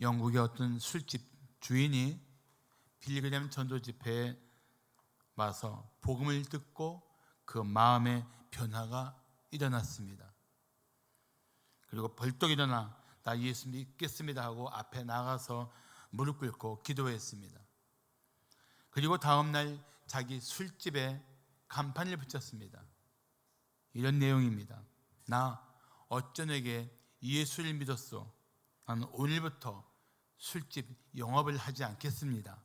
영국의 어떤 술집 주인이 빌리그램 전도 집회에 와서 복음을 듣고 그 마음의 변화가 일어났습니다. 그리고 벌떡 일어나 나 예수 믿겠습니다 하고 앞에 나가서 무릎 꿇고 기도했습니다. 그리고 다음날 자기 술집에 간판을 붙였습니다. 이런 내용입니다. 나 어쩌내게 예수를 믿었소. 나는 오늘부터 술집 영업을 하지 않겠습니다.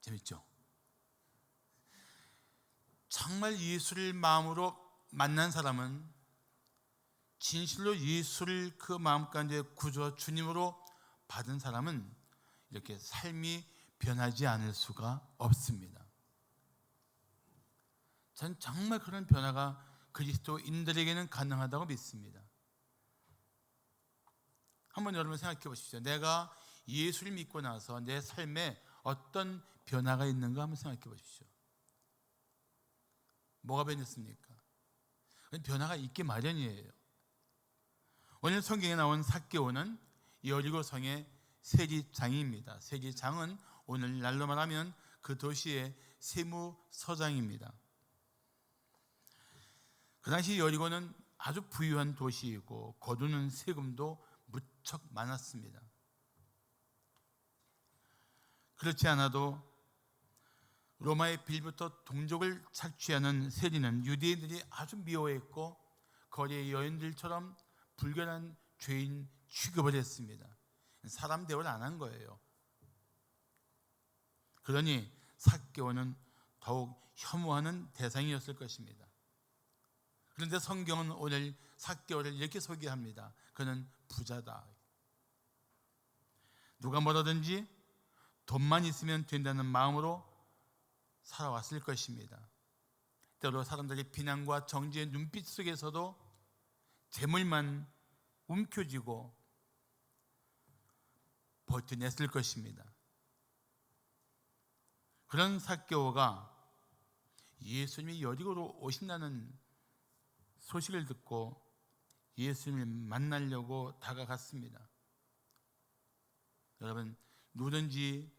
재밌죠? 정말 예수를 마음으로 만난 사람은, 진실로 예수를 그 마음 가운데 구주와 주님으로 받은 사람은 이렇게 삶이 변하지 않을 수가 없습니다. 전 정말 그런 변화가 그리스도인들에게는 가능하다고 믿습니다. 한번 여러분 생각해 보십시오. 내가 예수를 믿고 나서 내 삶에 어떤 변화가 있는가 한번 생각해 보십시오. 뭐가 변했습니까? 변화가 있기 마련이에요. 오늘 성경에 나온 삭개오는 여리고 성의 세리장입니다. 세리장은 오늘날로 말하면 그 도시의 세무서장입니다. 그 당시 여리고는 아주 부유한 도시이고 거두는 세금도 무척 많았습니다. 그렇지 않아도 로마의 빌부터 동족을 착취하는 세리는 유대인들이 아주 미워했고 거리의 여인들처럼 불결한 죄인 취급을 했습니다. 사람 대우를 안 한 거예요. 그러니 삭개오는 더욱 혐오하는 대상이었을 것입니다. 그런데 성경은 오늘 삭개오를 이렇게 소개합니다. 그는 부자다. 누가 뭐라든지 돈만 있으면 된다는 마음으로 살아왔을 것입니다. 때로 사람들의 비난과 정죄의 눈빛 속에서도 재물만 움켜쥐고 버텨냈을 것입니다. 그런 삭개오가 예수님이 여리고로 오신다는 소식을 듣고 예수님을 만나려고 다가갔습니다. 여러분, 누구든지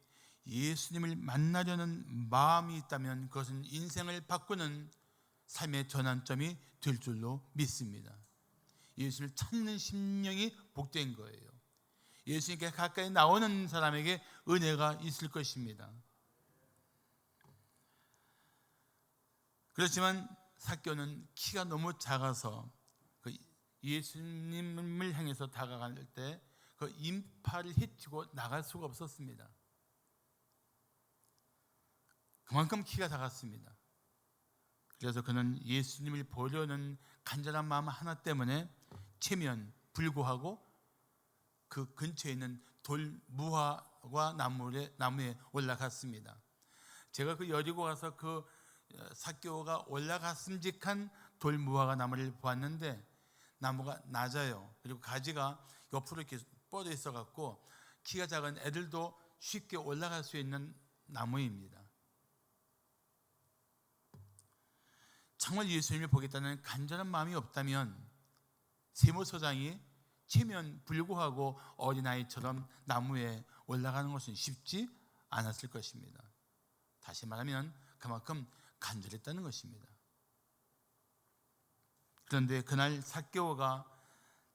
예수님을 만나려는 마음이 있다면 그것은 인생을 바꾸는 삶의 전환점이 될 줄로 믿습니다. 예수를 찾는 심령이 복된 거예요. 예수님께 가까이 나오는 사람에게 은혜가 있을 것입니다. 그렇지만 삭개오는 키가 너무 작아서 그 예수님을 향해서 다가갈 때 그 인파를 헤치고 나갈 수가 없었습니다. 그만큼 키가 작았습니다. 그래서 그는 예수님을 보려는 간절한 마음 하나 때문에 체면 불구하고 그 근처에 있는 돌 무화과 나무에 올라갔습니다. 제가 그 여리고 가서 그 삭개오가 올라갔음직한 돌 무화과 나무를 보았는데 나무가 낮아요. 그리고 가지가 옆으로 이렇게 뻗어 있어 갖고 키가 작은 애들도 쉽게 올라갈 수 있는 나무입니다. 정말 예수님을 보겠다는 간절한 마음이 없다면 세무서장이 체면 불구하고 어린아이처럼 나무에 올라가는 것은 쉽지 않았을 것입니다. 다시 말하면 그만큼 간절했다는 것입니다. 그런데 그날 삭개오가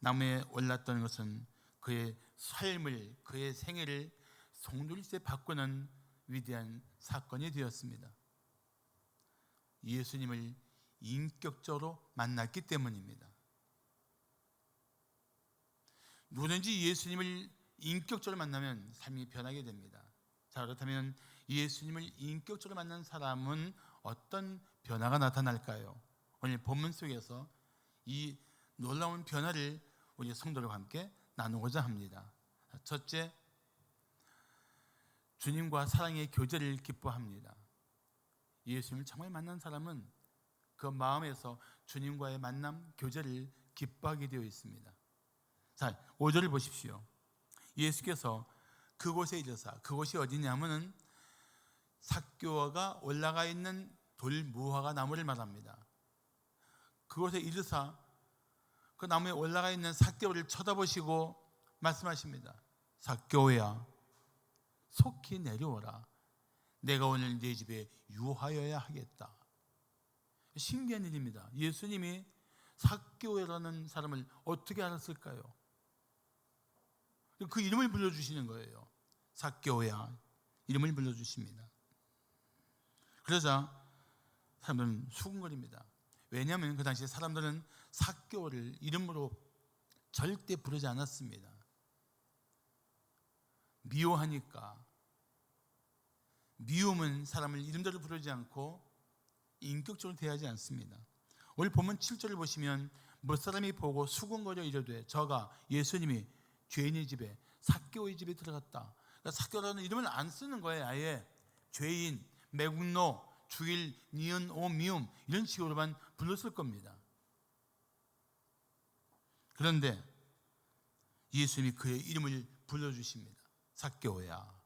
나무에 올랐던 것은 그의 삶을, 그의 생애를 송두리째 바꾸는 위대한 사건이 되었습니다. 예수님을 인격적으로 만났기 때문입니다. 누구든지 예수님을 인격적으로 만나면 삶이 변하게 됩니다. 자, 그렇다면 예수님을 인격적으로 만난 사람은 어떤 변화가 나타날까요? 오늘 본문 속에서 이 놀라운 변화를 우리 성도들과 함께 나누고자 합니다. 첫째, 주님과 사랑의 교제를 기뻐합니다. 예수님을 정말 만난 사람은 그 마음에서 주님과의 만남, 교제를 기뻐하게 되어 있습니다. 자, 5절을 보십시오. 예수께서 그곳에 이르사, 그곳이 어디냐면은 삭개오가 올라가 있는 돌 무화과 나무를 말합니다. 그곳에 이르사 그 나무에 올라가 있는 삭개오를 쳐다보시고 말씀하십니다. 삭개오야, 속히 내려오라. 내가 오늘 네 집에 유하여야 하겠다. 신기한 일입니다. 예수님이 삭개오라는 사람을 어떻게 알았을까요? 그 이름을 불러주시는 거예요. 삭개오야, 이름을 불러주십니다. 그러자 사람들은 수군거립니다. 왜냐하면 그 당시에 사람들은 삭개오를 이름으로 절대 부르지 않았습니다. 미워하니까. 미움은 사람을 이름대로 부르지 않고 인격적으로 대하지 않습니다. 오늘 본문 7절을 보시면 몇 사람이 보고 수군거려 이르되 저가 예수님이 죄인의 집에 삭개오의 집에 들어갔다. 그러니까 삭개오라는 이름을 안 쓰는 거예요. 아예 죄인, 매국노, 주일, 니은, 오, 미움 이런 식으로만 불렀을 겁니다. 그런데 예수님이 그의 이름을 불러주십니다. 삭개오야.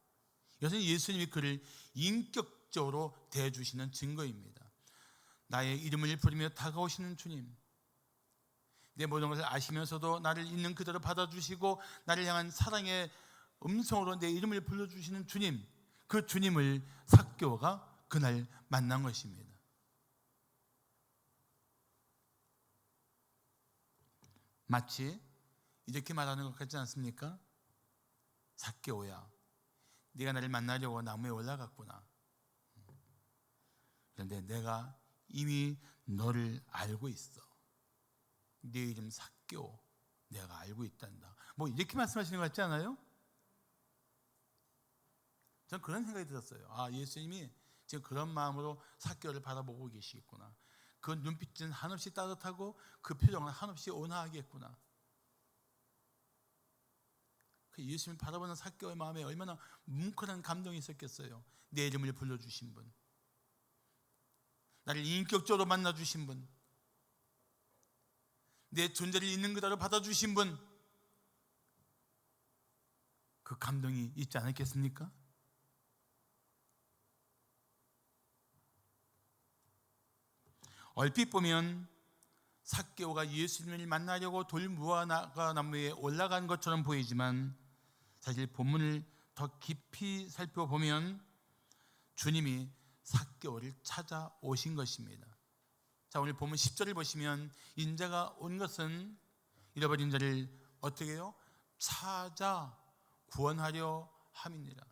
이것은 예수님이 그를 인격적으로 대해주시는 증거입니다. 나의 이름을 부르며 다가오시는 주님, 내 모든 것을 아시면서도 나를 있는 그대로 받아주시고 나를 향한 사랑의 음성으로 내 이름을 불러주시는 주님, 그 주님을 삭개오가 그날 만난 것입니다. 마치 이렇게 말하는 것 같지 않습니까? 삭개오야, 네가 나를 만나려고 나무에 올라갔구나. 그런데 내가 이미 너를 알고 있어. 네 이름 삭개오, 내가 알고 있단다. 뭐 이렇게 말씀하시는 것 같지 않아요? 전 그런 생각이 들었어요. 아, 예수님이 지금 그런 마음으로 삭개오를 바라보고 계시겠구나. 그 눈빛은 한없이 따뜻하고 그 표정은 한없이 온화하겠구나. 그 예수님을 바라보는 삭개오의 마음에 얼마나 뭉클한 감동이 있었겠어요. 내 이름을 불러주신 분, 나를 인격적으로 만나주신 분, 내 존재를 있는 그대로 받아주신 분, 그 감동이 있지 않았겠습니까? 얼핏 보면 삭개오가 예수님을 만나려고 돌무화과 나무에 올라간 것처럼 보이지만 사실 본문을 더 깊이 살펴보면 주님이 삭개오를 찾아오신 것입니다. 자, 오늘 본문 10절을 보시면 인자가 온 것은 잃어버린 자를 어떻게 해요? 찾아 구원하려 함이니라.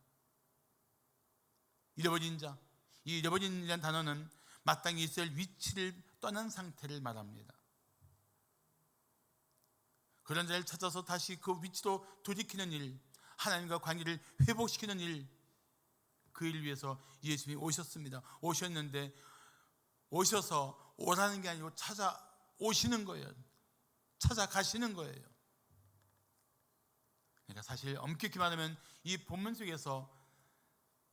잃어버린 자, 이 잃어버린이라는 단어는 마땅히 있을 위치를 떠난 상태를 말합니다. 그런 자를 찾아서 다시 그 위치로 돌이키는 일, 하나님과 관계를 회복시키는 일, 그 일을 위해서 예수님이 오셨습니다. 오셨는데 오셔서 오라는 게 아니고 찾아오시는 거예요. 찾아가시는 거예요. 그러니까 사실 엄격히 말하면 이 본문 속에서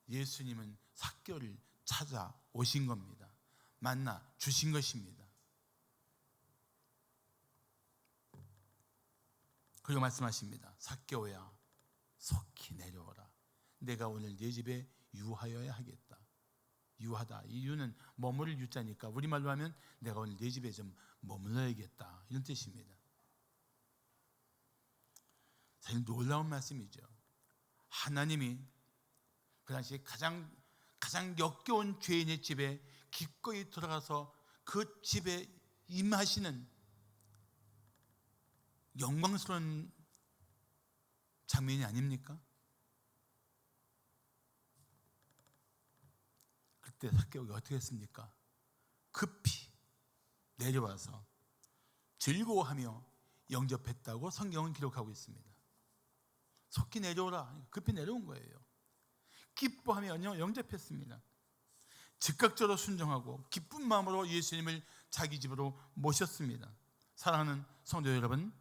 예수님은 삭개오를 찾아오신 겁니다. 만나 주신 것입니다. 그리고 말씀하십니다. 삭개오야, 속히 내려오라. 내가 오늘 네 집에 유하여야 하겠다. 유하다. 이 유는 머무를 유자니까 우리말로 하면 내가 오늘 네 집에 좀 머물러야겠다, 이런 뜻입니다. 사실 놀라운 말씀이죠. 하나님이 그 당시에 가장 역겨운 죄인의 집에 기꺼이 들어가서 그 집에 임하시는 영광스러운 장면이 아닙니까? 그때 삭개오가 어떻게 했습니까? 급히 내려와서 즐거워하며 영접했다고 성경은 기록하고 있습니다. 속히 내려오라, 급히 내려온 거예요. 기뻐하며 영접했습니다. 즉각적으로 순종하고 기쁜 마음으로 예수님을 자기 집으로 모셨습니다. 사랑하는 성도 여러분,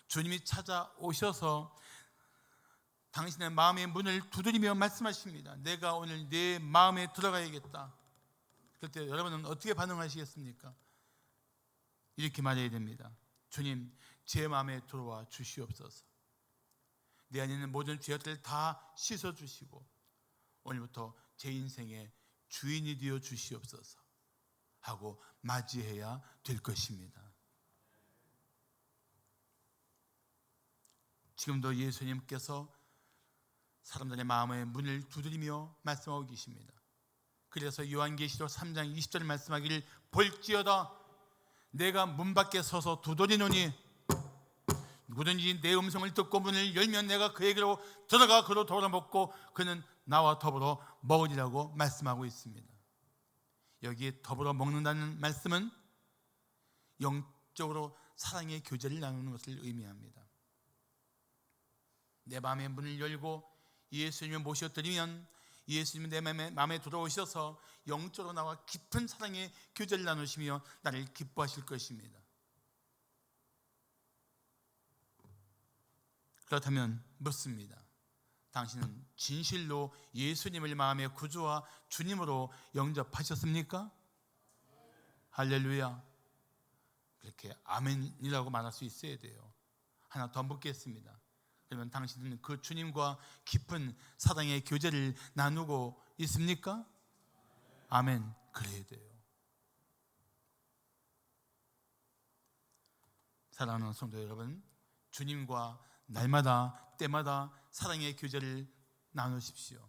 주님이 찾아오셔서 당신의 마음의 문을 두드리며 말씀하십니다. 내가 오늘 내 마음에 들어가야겠다. 그때 여러분은 어떻게 반응하시겠습니까? 이렇게 말해야 됩니다. 주님, 제 마음에 들어와 주시옵소서. 내 안에 있는 모든 죄악들을 다 씻어주시고 오늘부터 제 인생의 주인이 되어 주시옵소서 하고 맞이해야 될 것입니다. 지금도 예수님께서 사람들의 마음의 문을 두드리며 말씀하고 계십니다. 그래서 요한계시록 3장 20절 말씀하기를 볼지어다 내가 문 밖에 서서 두드리노니 누구든지 내 음성을 듣고 문을 열면 내가 그에게로 들어가 그로 돌아먹고 그는 나와 더불어 먹으리라고 말씀하고 있습니다. 여기에 더불어 먹는다는 말씀은 영적으로 사랑의 교제를 나누는 것을 의미합니다. 내 마음의 문을 열고 예수님을 모셔드리면 예수님이 내 마음에 들어오셔서 영적으로 나와 깊은 사랑의 교제를 나누시며 나를 기뻐하실 것입니다. 그렇다면 묻습니다. 당신은 진실로 예수님을 마음의 구주와 주님으로 영접하셨습니까? 할렐루야. 그렇게 아멘이라고 말할 수 있어야 돼요. 하나 더 묻겠습니다. 그러면 당신은 그 주님과 깊은 사랑의 교제를 나누고 있습니까? 아멘. 그래야 돼요. 사랑하는 성도 여러분, 주님과 날마다 때마다 사랑의 교제를 나누십시오.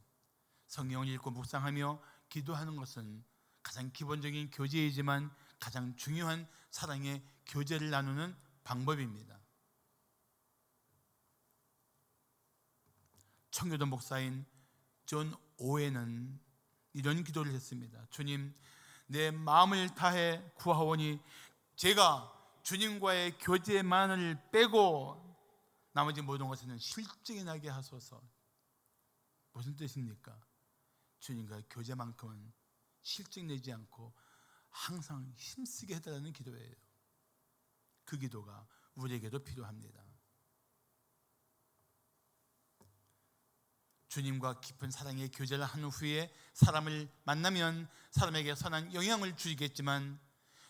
성경을 읽고 묵상하며 기도하는 것은 가장 기본적인 교제이지만 가장 중요한 사랑의 교제를 나누는 방법입니다. 청교도 목사인 존 오웬은 이런 기도를 했습니다. 주님, 내 마음을 다해 구하오니 제가 주님과의 교제만을 빼고 나머지 모든 것에는 실증이 나게 하소서. 무슨 뜻입니까? 주님과의 교제만큼은 실증 내지 않고 항상 힘쓰게 해달라는 기도예요. 그 기도가 우리에게도 필요합니다. 주님과 깊은 사랑의 교제를 한 후에 사람을 만나면 사람에게 선한 영향을 주겠지만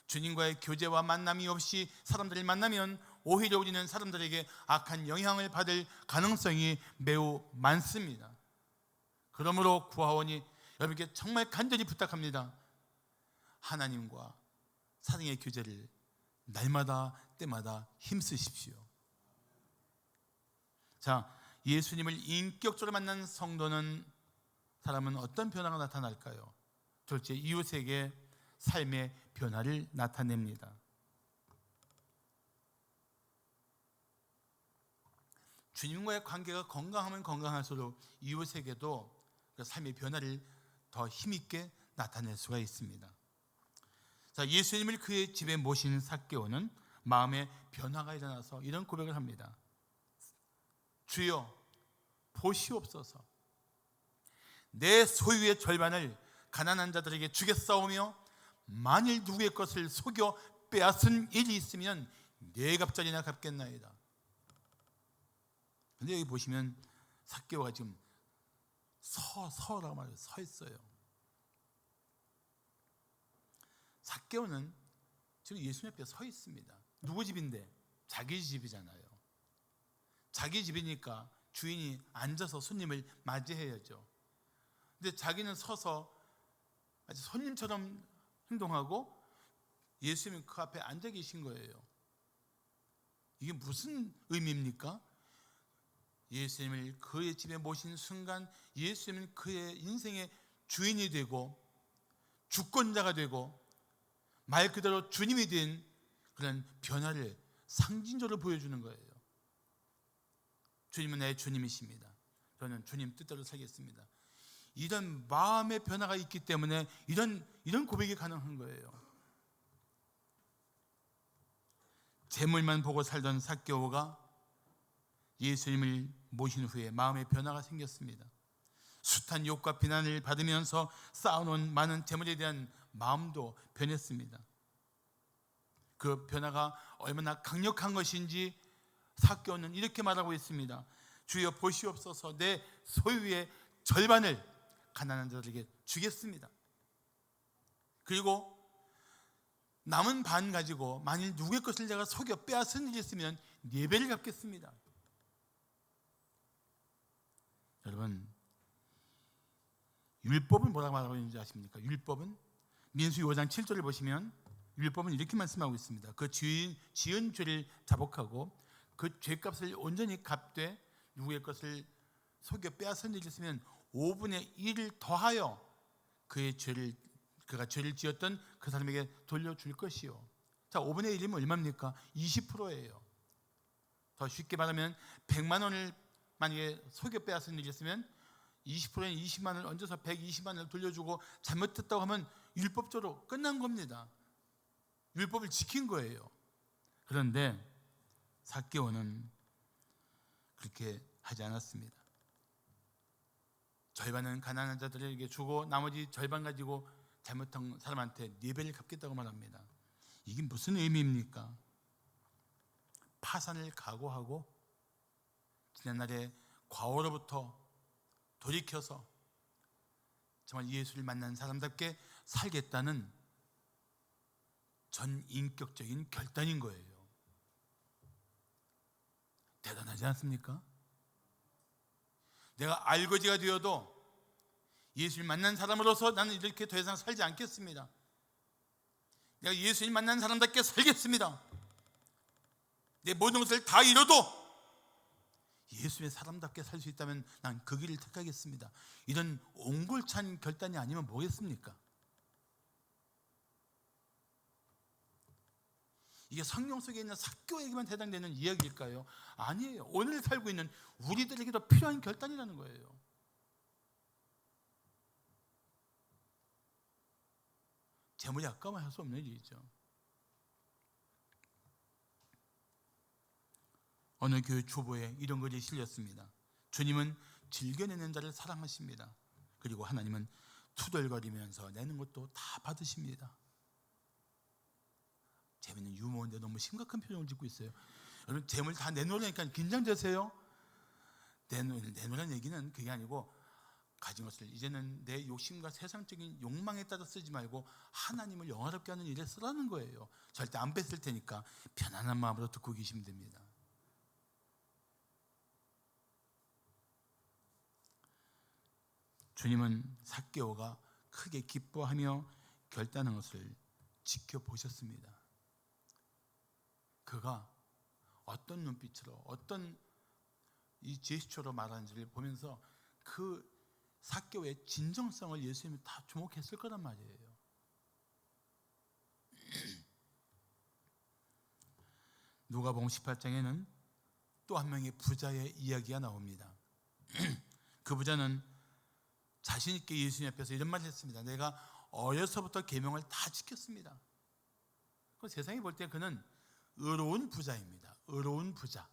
주님과의 교제와 만남이 없이 사람들을 만나면 오히려 우리는 사람들에게 악한 영향을 받을 가능성이 매우 많습니다. 그러므로 구하오니 여러분께 정말 간절히 부탁합니다. 하나님과 사랑의 교제를 날마다 때마다 힘쓰십시오. 자, 예수님을 인격적으로 만난 성도는 사람은 어떤 변화가 나타날까요? 둘째, 이웃에게 삶의 변화를 나타냅니다. 주님과의 관계가 건강하면 건강할수록 이웃에게도 그 삶의 변화를 더 힘있게 나타낼 수가 있습니다. 자, 예수님을 그의 집에 모신 삭개오는 마음의 변화가 일어나서 이런 고백을 합니다. 주여 보시옵소서. 내 소유의 절반을 가난한 자들에게 주겠사오며 만일 누구의 것을 속여 빼앗은 일이 있으면 네 갑짜리나 갚겠나이다. 근데 여기 보시면 삭개오가 지금 서라고 말해요. 서 있어요. 삭개오는 지금 예수님 앞에 서 있습니다. 누구 집인데? 자기 집이잖아요. 자기 집이니까 주인이 앉아서 손님을 맞이해야죠. 근데 자기는 서서 아주 손님처럼 행동하고 예수님이 그 앞에 앉아 계신 거예요. 이게 무슨 의미입니까? 예수님을 그의 집에 모신 순간 예수님은 그의 인생의 주인이 되고 주권자가 되고 말 그대로 주님이 된 그런 변화를 상징적으로 보여주는 거예요. 주님은 내 주님이십니다. 저는 주님 뜻대로 살겠습니다. 이런 마음의 변화가 있기 때문에 이런 고백이 가능한 거예요. 재물만 보고 살던 삭개오가 예수님을 모신 후에 마음의 변화가 생겼습니다. 숱한 욕과 비난을 받으면서 쌓아놓은 많은 재물에 대한 마음도 변했습니다. 그 변화가 얼마나 강력한 것인지 삭개오는 이렇게 말하고 있습니다. 주여 보시옵소서. 내 소유의 절반을 가난한 자들에게 주겠습니다. 그리고 남은 반 가지고 만일 누구의 것을 제가 속여 빼앗은 일이 있으면 4배를 갚겠습니다. 여러분, 율법은 뭐라고 말하고 있는지 아십니까? 율법은 민수기 5장 7절을 보시면 율법은 이렇게 말씀하고 있습니다. 그 지은 죄를 자복하고 그 죄값을 온전히 갚되 누구의 것을 속여 빼앗은 일이 있으면 5분의 1을 더하여 그가 죄를 지었던 그 사람에게 돌려줄 것이요. 자, 5분의 1이면 얼마입니까? 20%예요. 더 쉽게 말하면 100만 원을 만약에 속여 빼앗은 일이 있으면 20%인 20만 원을 얹어서 120만 원을 돌려주고 잘못했다고 하면 율법적으로 끝난 겁니다. 율법을 지킨 거예요. 그런데 삭개오는 그렇게 하지 않았습니다. 절반은 가난한 자들에게 주고 나머지 절반 가지고 잘못한 사람한테 4배를 갚겠다고 말합니다. 이게 무슨 의미입니까? 파산을 각오하고 지난날의 과오로부터 돌이켜서 정말 예수를 만난 사람답게 살겠다는 전인격적인 결단인 거예요. 대단하지 않습니까? 내가 알거지가 되어도 예수를 만난 사람으로서 나는 이렇게 더 이상 살지 않겠습니다. 내가 예수를 만난 사람답게 살겠습니다. 내 모든 것을 다 잃어도 예수의 사람답게 살 수 있다면 난 그 길을 택하겠습니다. 이런 옹골찬 결단이 아니면 뭐겠습니까? 이게 성경 속에 있는 삭개오에게만 해당되는 이야기일까요? 아니에요. 오늘 살고 있는 우리들에게도 필요한 결단이라는 거예요. 재물이 아까워야 할 수 없는 일이죠. 어느 교회 초보에 이런 글이 실렸습니다. 주님은 즐겨내는 자를 사랑하십니다. 그리고 하나님은 투덜거리면서 내는 것도 다 받으십니다. 재미있는 유머인데 너무 심각한 표정을 짓고 있어요. 여러분, 재물 다 내놓으려니까 긴장되세요. 내놓으라는 얘기는 그게 아니고 가진 것을 이제는 내 욕심과 세상적인 욕망에 따라 쓰지 말고 하나님을 영화롭게 하는 일에 쓰라는 거예요. 절대 안 뺏을 테니까 편안한 마음으로 듣고 계시면 됩니다. 주님은 삭개오가 크게 기뻐하며 결단한 것을 지켜보셨습니다. 그가 어떤 눈빛으로 어떤 이 제스처로 말하는지를 보면서 그 삭개오의 진정성을 예수님이 다 주목했을 거란 말이에요. 누가복음 18장에는 또 한 명의 부자의 이야기가 나옵니다. 그 부자는 자신 있게 예수님 앞에서 이런 말을 했습니다. 내가 어려서부터 계명을 다 지켰습니다. 세상이 볼 때 그는 의로운 부자입니다. 의로운 부자.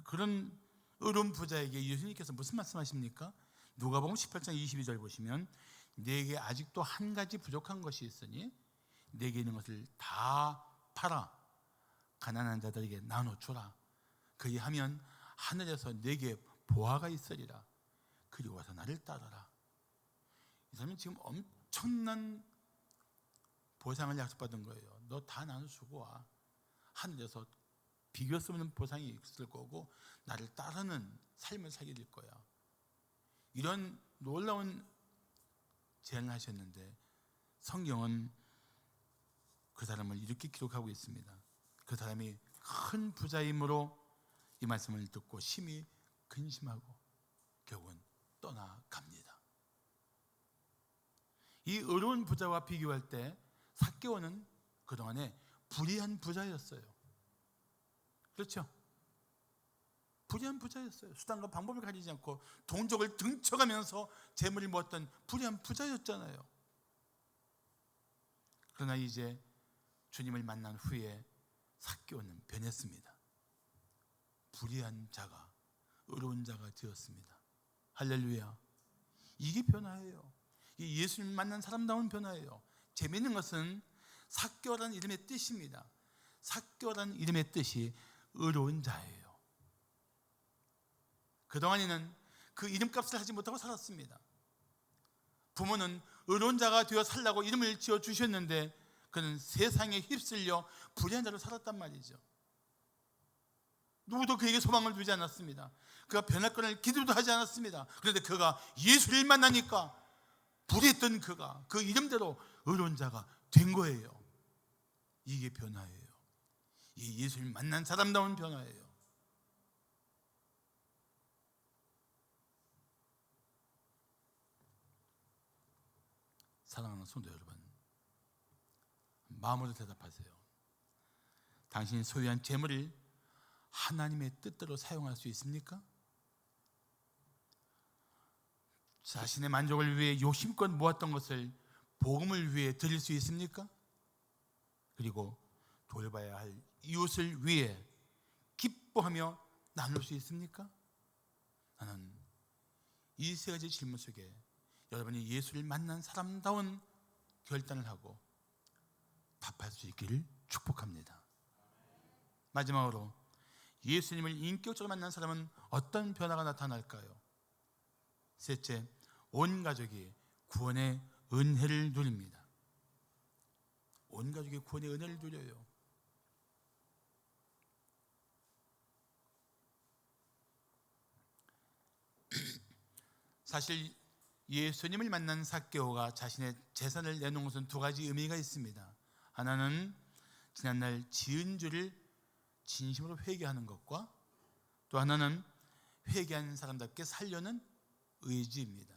그런 의로운 부자에게 예수님께서 무슨 말씀하십니까? 누가복음 18장 22절 보시면 내게 아직도 한 가지 부족한 것이 있으니 내게 있는 것을 다 팔아 가난한 자들에게 나눠주라. 그리하면 하늘에서 내게 보화가 있으리라. 그리고 와서 나를 따르라. 이 사람은 지금 엄청난 보상을 약속받은 거예요. 너 다 나눠주고 와. 하늘에서 비교 수 없는 보상이 있을 거고 나를 따르는 삶을 살게 될 거야. 이런 놀라운 제안을 하셨는데 성경은 그 사람을 이렇게 기록하고 있습니다. 그 사람이 큰 부자이므로 이 말씀을 듣고 심히 근심하고 결국은 떠나갑니다. 이 의로운 부자와 비교할 때 삭개오는 그동안에 불의한 부자였어요. 그렇죠? 불의한 부자였어요. 수단과 방법을 가리지 않고 동족을 등쳐가면서 재물을 모았던 불의한 부자였잖아요. 그러나 이제 주님을 만난 후에 삭개오는 변했습니다. 불의한 자가 의로운 자가 되었습니다. 할렐루야. 이게 변화예요. 이 예수님 만난 사람다운 변화예요. 재미있는 것은 삭개오라는 이름의 뜻입니다. 삭개오라는 이름의 뜻이 의로운 자예요. 그동안에는 그 이름값을 하지 못하고 살았습니다. 부모는 의로운 자가 되어 살라고 이름을 지어주셨는데 그는 세상에 휩쓸려 불의한 자로 살았단 말이죠. 누구도 그에게 소망을 두지 않았습니다. 그가 변할 것을 기대도 하지 않았습니다. 그런데 그가 예수를 만나니까 불의했던 그가 그 이름대로 의로운 자가 된 거예요. 이게 변화예요. 이 예수님 만난 사람다운 변화예요. 사랑하는 성도 여러분, 마음으로 대답하세요. 당신이 소유한 재물을 하나님의 뜻대로 사용할 수 있습니까? 자신의 만족을 위해 욕심껏 모았던 것을 복음을 위해 드릴 수 있습니까? 그리고 돌봐야 할 이웃을 위해 기뻐하며 나눌 수 있습니까? 나는 이 세 가지 질문 속에 여러분이 예수를 만난 사람다운 결단을 하고 답할 수 있기를 축복합니다. 마지막으로 예수님을 인격적으로 만난 사람은 어떤 변화가 나타날까요? 셋째, 온 가족이 구원의 은혜를 누립니다. 온 가족이 구원의 은혜를 누려요. 사실 예수님을 만난 삭개오가 자신의 재산을 내놓은 것은 두 가지 의미가 있습니다. 하나는 지난날 지은 죄를 진심으로 회개하는 것과 또 하나는 회개한 사람답게 살려는 의지입니다.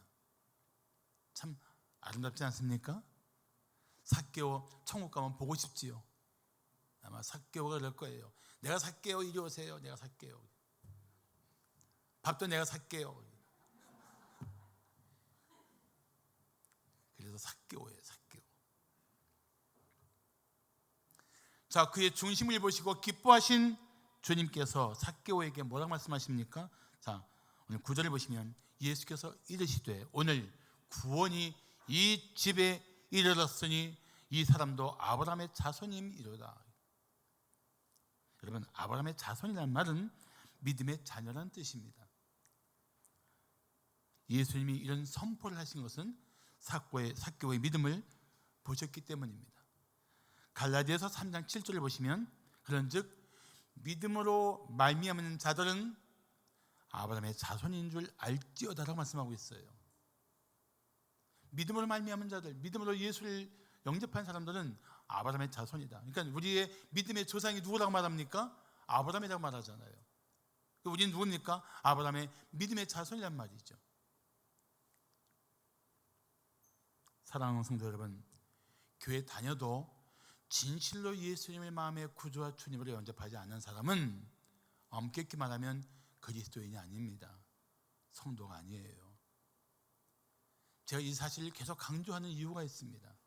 참 아름답지 않습니까? 삭개오 천국 가면 보고 싶지요. 아마 삭개오가 그럴 거예요. 내가 삭개오 이리 오세요. 내가 삭개오. 밥도 내가 삭개오. 그래서 삭개오예요. 삭개오. 자, 그의 중심을 보시고 기뻐하신 주님께서 삭개오에게 뭐라고 말씀하십니까? 자, 오늘 9절을 보시면 예수께서 이르시되 오늘 구원이 이 집에 이르렀으니 이 사람도 아브라함의 자손임이로다. 여러분, 아브라함의 자손이라는 말은 믿음의 자녀라는 뜻입니다. 예수님이 이런 선포를 하신 것은 삭개오의 믿음을 보셨기 때문입니다. 갈라디아서 3장 7절을 보시면 그런즉 믿음으로 말미암은 자들은 아브라함의 자손인 줄 알지어다라고 말씀하고 있어요. 믿음으로 말미암은 자들, 믿음으로 예수를 영접한 사람들은 아브라함의 자손이다. 그러니까 우리의 믿음의 조상이 누구라고 말합니까? 아브라함이라고 말하잖아요. 우리는 누굽니까? 아브라함의 믿음의 자손이란 말이죠. 사랑하는 성도 여러분, 교회 다녀도 진실로 예수님의 마음의 구주와 주님으로 영접하지 않는 사람은 엄격히 말하면 그리스도인이 아닙니다. 성도가 아니에요. 제가 이 사실을 계속 강조하는 이유가 있습니다.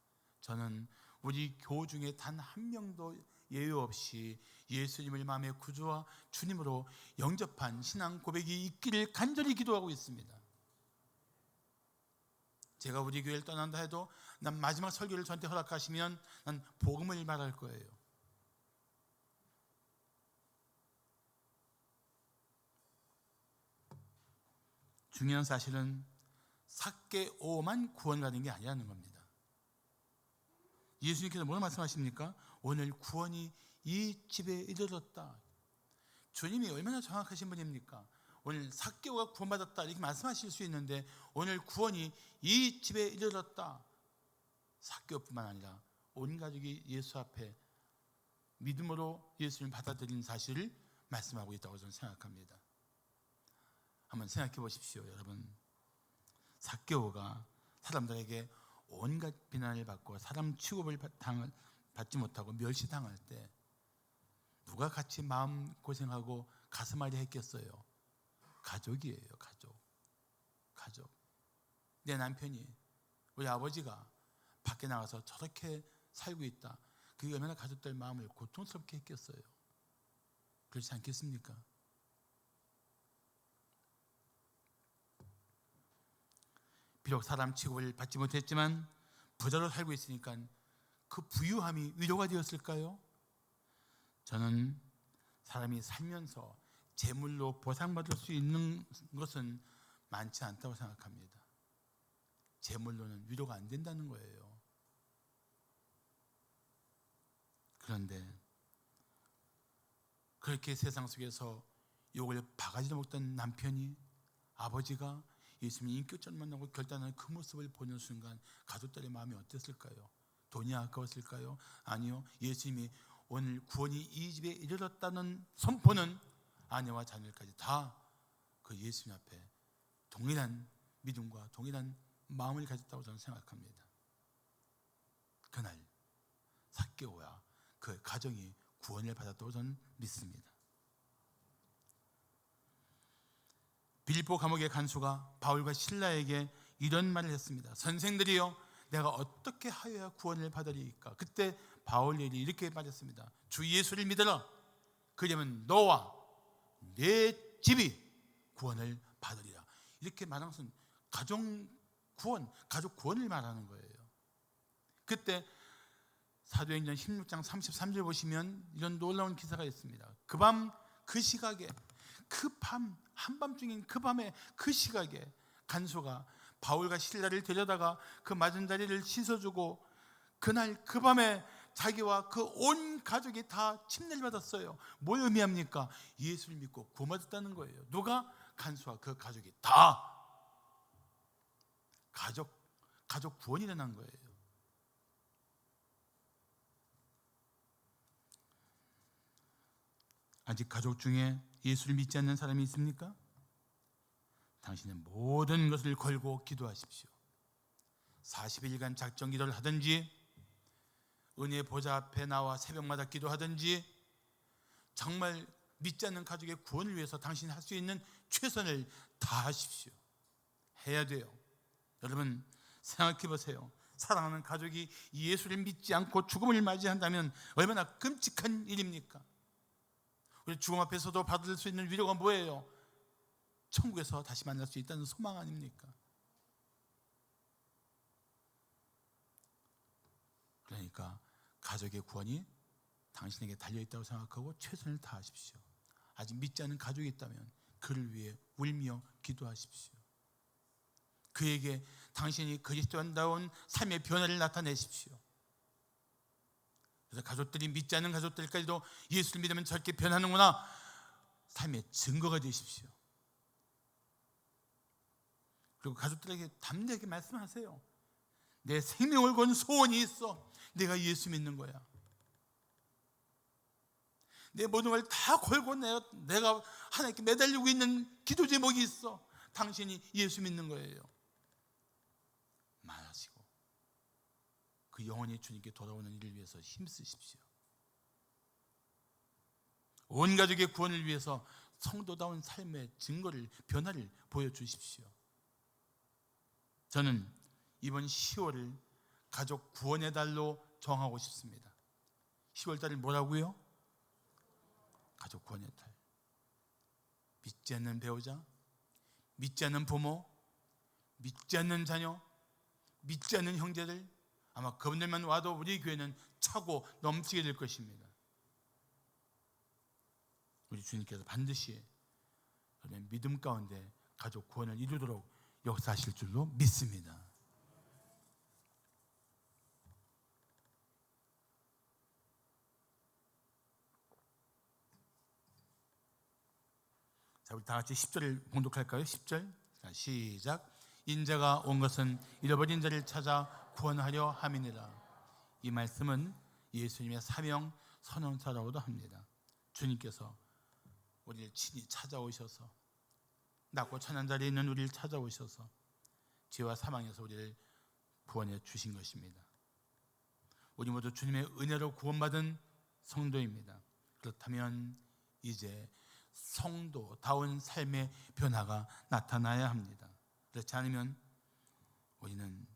저는 우리 교 중에 단 한 명도 예외 없이 예수님을 마음의 구주와 주님으로 영접한 신앙 고백이 있기를 간절히 기도하고 있습니다. 제가 우리 교회를 떠난다 해도 난 마지막 설교를 저한테 허락하시면 난 복음을 말할 거예요. 중요한 사실은 삭개오만 구원받는 게 아니라는 겁니다. 예수님께서 뭐라 말씀하십니까? 오늘 구원이 이 집에 이르렀다. 주님이 얼마나 정확하신 분입니까? 오늘 삭개오가 구원받았다 이렇게 말씀하실 수 있는데 오늘 구원이 이 집에 이르렀다. 삭개오뿐만 아니라 온 가족이 예수 앞에 믿음으로 예수님을 받아들인 사실을 말씀하고 있다고 저는 생각합니다. 한번 생각해 보십시오, 여러분. 삭개오가 사람들에게 온갖 비난을 받고 사람 취급을 받지 못하고 멸시당할 때 누가 같이 마음 고생하고 가슴앓이 했겠어요? 가족이에요. 가족. 내 남편이, 우리 아버지가 밖에 나가서 저렇게 살고 있다. 그게 얼마나 가족들 마음을 고통스럽게 했겠어요? 그렇지 않겠습니까? 비록 사람 취급을 받지 못했지만 부자로 살고 있으니까 그 부유함이 위로가 되었을까요? 저는 사람이 살면서 재물로 보상받을 수 있는 것은 많지 않다고 생각합니다. 재물로는 위로가 안 된다는 거예요. 그런데 그렇게 세상 속에서 욕을 바가지로 먹던 남편이, 아버지가 예수님이 인격적으로 만나고 결단하는 그 모습을 보는 순간 가족들의 마음이 어땠을까요? 돈이 아까웠을까요? 아니요. 예수님이 오늘 구원이 이 집에 이르렀다는 선포는 아내와 자녀까지 다 그 예수님 앞에 동일한 믿음과 동일한 마음을 가졌다고 저는 생각합니다. 그날 삭개오와 그 가정이 구원을 받았다고 저는 믿습니다. 빌립보 감옥의 간수가 바울과 실라에게 이런 말을 했습니다. 선생들이여, 내가 어떻게 하여야 구원을 받으리이까? 그때 바울이 이렇게 말했습니다. 주 예수를 믿어라. 그러면 너와 내 집이 구원을 받으리라. 이렇게 말한 것은 가족 구원을 말하는 거예요. 그때 사도행전 16장 33절 보시면 이런 놀라운 기사가 있습니다. 그 밤 그 시각에, 한밤중인 그 밤에 그 시각에 간수가 바울과 실라를 데려다가 그 맞은 자리를 씻어주고 그날 그 밤에 자기와 그 온 가족이 다 침례를 받았어요. 뭘 의미합니까? 예수를 믿고 구원받았다는 거예요. 누가? 간수와 그 가족이 다 가족 구원이 일어난 거예요. 아직 가족 중에 예수를 믿지 않는 사람이 있습니까? 당신의 모든 것을 걸고 기도하십시오. 40일간 작정 기도를 하든지 은혜 보좌 앞에 나와 새벽마다 기도하든지 정말 믿지 않는 가족의 구원을 위해서 당신이 할 수 있는 최선을 다하십시오. 해야 돼요. 여러분 생각해 보세요. 사랑하는 가족이 예수를 믿지 않고 죽음을 맞이한다면 얼마나 끔찍한 일입니까? 우리 죽음 앞에서도 받을 수 있는 위로가 뭐예요? 천국에서 다시 만날 수 있다는 소망 아닙니까? 그러니까 가족의 구원이 당신에게 달려있다고 생각하고 최선을 다하십시오. 아직 믿지 않는 가족이 있다면 그를 위해 울며 기도하십시오. 그에게 당신이 그리스도인다운 삶의 변화를 나타내십시오. 그래서 가족들이 믿지 않는 가족들까지도 예수를 믿으면 저렇게 변하는구나, 삶의 증거가 되십시오. 그리고 가족들에게 담대하게 말씀하세요. 내 생명을 건 소원이 있어. 내가 예수 믿는 거야. 내 모든 걸 다 걸고 내가 하나님께 매달리고 있는 기도 제목이 있어. 당신이 예수 믿는 거예요. 말하시고 그 영혼이 주님께 돌아오는 일을 위해서 힘쓰십시오. 온 가족의 구원을 위해서 성도다운 삶의 증거를, 변화를 보여주십시오. 저는 이번 10월을 가족 구원의 달로 정하고 싶습니다. 10월 달을 뭐라고요? 가족 구원의 달. 믿지 않는 배우자, 믿지 않는 부모, 믿지 않는 자녀, 믿지 않는 형제들, 아마 그분들만 와도 우리 교회는 차고 넘치게 될 것입니다. 우리 주님께서 반드시 믿음 가운데 가족 구원을 이루도록 역사하실 줄로 믿습니다. 자, 우리 다 같이 10절을 봉독할까요? 10절. 자, 시작. 인자가 온 것은 잃어버린 자를 찾아 구원하려 함이니라. 이 말씀은 예수님의 사명 선언사라고도 합니다. 주님께서 우리를 친히 찾아오셔서, 낮고 천한 자리에 있는 우리를 찾아오셔서 죄와 사망에서 우리를 구원해 주신 것입니다. 우리 모두 주님의 은혜로 구원받은 성도입니다. 그렇다면 이제 성도다운 삶의 변화가 나타나야 합니다. 그렇지 않으면 우리는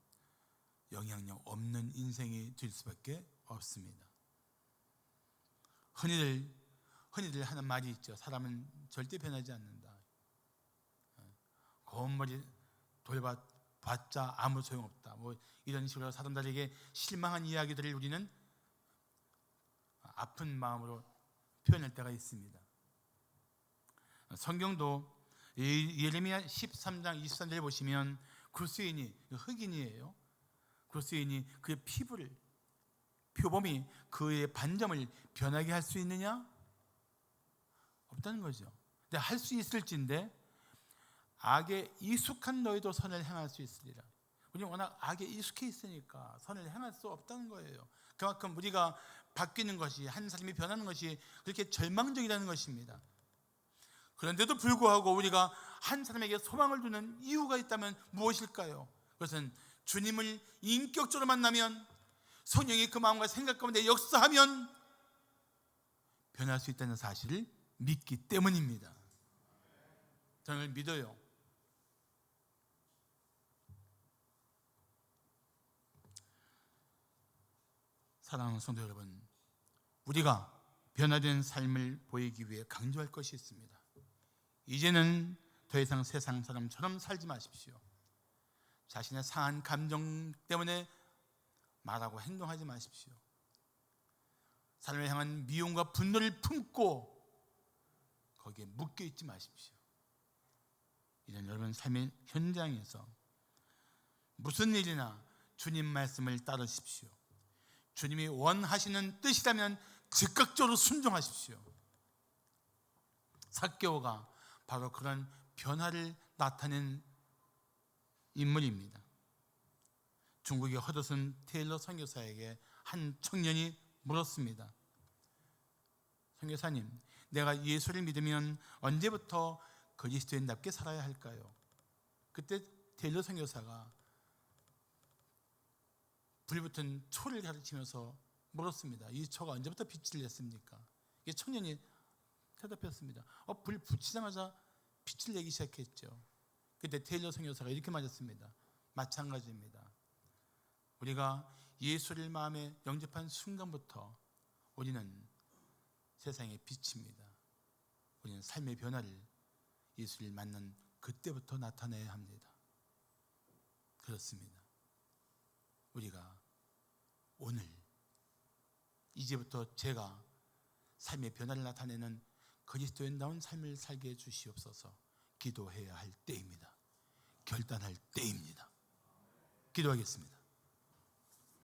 영향력 없는 인생이 될 수밖에 없습니다. 흔히들 하는 말이 있죠. 사람은 절대 변하지 않는다. 고운 머리 돌봤자 아무 소용없다. 뭐 이런 식으로 사람들에게 실망한 이야기들을 우리는 아픈 마음으로 표현할 때가 있습니다. 성경도 예레미야 13장 23절에 보시면 구스인이, 흑인이에요. 구스인이 그의 피부를, 표범이 그의 반점을 변하게 할 수 있느냐? 없다는 거죠. 근데 할 수 있을진데 악에 익숙한 너희도 선을 행할 수 있으리라. 우리는 워낙 악에 익숙해 있으니까 선을 행할 수 없다는 거예요. 그만큼 우리가 바뀌는 것이, 한 사람이 변하는 것이 그렇게 절망적이라는 것입니다. 그런데도 불구하고 우리가 한 사람에게 소망을 두는 이유가 있다면 무엇일까요? 그것은 주님을 인격적으로 만나면, 성령이 그 마음과 생각 가운데 역사하면 변할 수 있다는 사실을 믿기 때문입니다. 저는 믿어요. 사랑하는 성도 여러분, 우리가 변화된 삶을 보이기 위해 강조할 것이 있습니다. 이제는 더 이상 세상 사람처럼 살지 마십시오. 자신의 상한 감정 때문에 말하고 행동하지 마십시오. 사람을 향한 미움과 분노를 품고 거기에 묶여 있지 마십시오. 이런 여러분 삶의 현장에서 무슨 일이나 주님 말씀을 따르십시오. 주님이 원하시는 뜻이라면 즉각적으로 순종하십시오. 삭개오가 바로 그런 변화를 나타낸 인물입니다. 중국의 허드슨 테일러 선교사에게 한 청년이 물었습니다. 선교사님, 내가 예수를 믿으면 언제부터 그리스도인답게 살아야 할까요? 그때 테일러 선교사가 불붙은 초를 가르치면서 물었습니다. 이 초가 언제부터 빛을 냈습니까? 이 청년이 대답했습니다. 불 붙이자마자 빛을 내기 시작했죠. 그때 테일러 선교사가 이렇게 말했습니다. 마찬가지입니다. 우리가 예수를 마음에 영접한 순간부터 우리는 세상의 빛입니다. 우리는 삶의 변화를 예수를 만난 그때부터 나타내야 합니다. 그렇습니다. 우리가 오늘 이제부터 제가 삶의 변화를 나타내는 그리스도인다운 삶을 살게 해주시옵소서. 기도해야 할 때입니다. 결단할 때입니다. 기도하겠습니다.